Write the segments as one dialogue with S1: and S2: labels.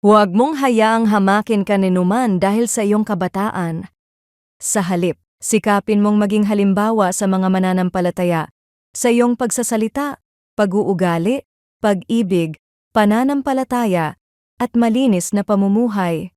S1: Huwag mong hayaang hamakin ka ni numan dahil sa iyong kabataan. Sa halip, sikapin mong maging halimbawa sa mga mananampalataya, sa iyong pagsasalita, pag-uugali, pag-ibig, pananampalataya, at malinis na pamumuhay.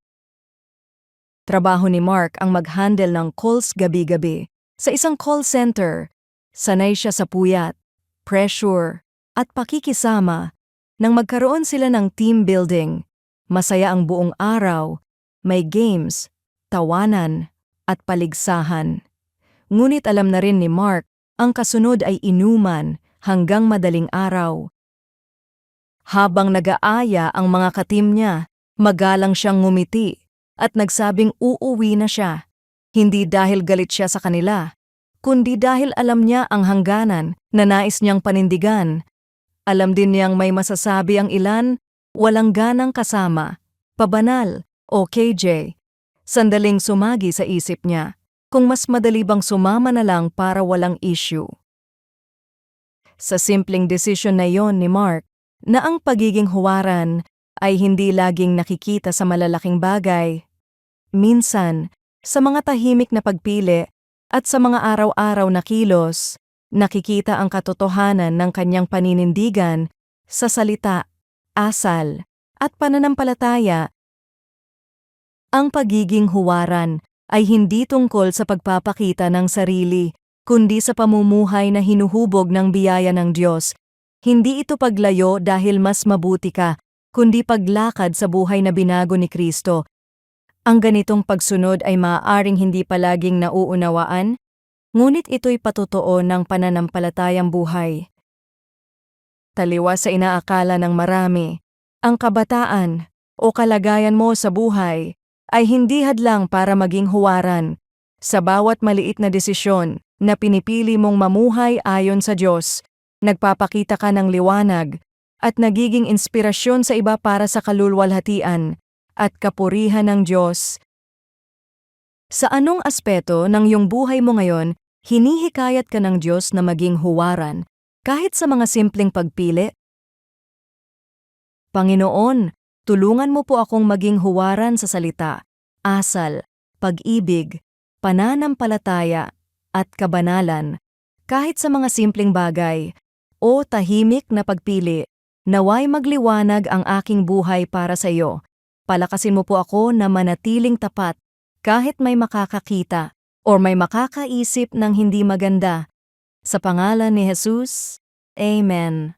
S1: Trabaho ni Mark ang mag-handle ng calls gabi-gabi. Sa isang call center, sanay siya sa puyat, pressure, at pakikisama. Nang magkaroon sila ng team building, masaya ang buong araw, may games, tawanan, at paligsahan. Ngunit alam na rin ni Mark, ang kasunod ay inuman hanggang madaling araw. Habang nag-aaya ang mga katim niya, magalang siyang ngumiti at nagsabing uuwi na siya. Hindi dahil galit siya sa kanila, kundi dahil alam niya ang hangganan na nais niyang panindigan. Alam din niyang may masasabi ang ilan, walang ganang kasama, pabanal o KJ. Sandaling sumagi sa isip niya, kung mas madali bang sumama na lang para walang issue. Sa simpleng desisyon na yon ni Mark, na ang pagiging huwaran ay hindi laging nakikita sa malalaking bagay. Minsan, sa mga tahimik na pagpili at sa mga araw-araw na kilos, nakikita ang katotohanan ng kanyang paninindigan sa salita, asal, at pananampalataya. Ang pagiging huwaran ay hindi tungkol sa pagpapakita ng sarili, kundi sa pamumuhay na hinuhubog ng biyaya ng Diyos. Hindi ito paglayo dahil mas mabuti ka, kundi paglakad sa buhay na binago ni Kristo. Ang ganitong pagsunod ay maaaring hindi palaging nauunawaan, ngunit ito'y patotoo ng pananampalatayang buhay. Taliwas sa inaakala ng marami, ang kabataan o kalagayan mo sa buhay ay hindi hadlang para maging huwaran. Sa bawat maliit na desisyon na pinipili mong mamuhay ayon sa Diyos, nagpapakita ka ng liwanag at nagiging inspirasyon sa iba para sa kaluluwalhatian at kapurihan ng Diyos. Sa anong aspeto ng iyong buhay mo ngayon, hinihikayat ka ng Diyos na maging huwaran kahit sa mga simpleng pagpili? Panginoon, tulungan mo po akong maging huwaran sa salita, asal, pag-ibig, pananampalataya, at kabanalan, kahit sa mga simpleng bagay o tahimik na pagpili. Naway magliwanag ang aking buhay para sa iyo. Palakasin mo po ako na manatiling tapat kahit may makakakita o may makakaisip ng hindi maganda. Sa pangalan ni Jesus, Amen.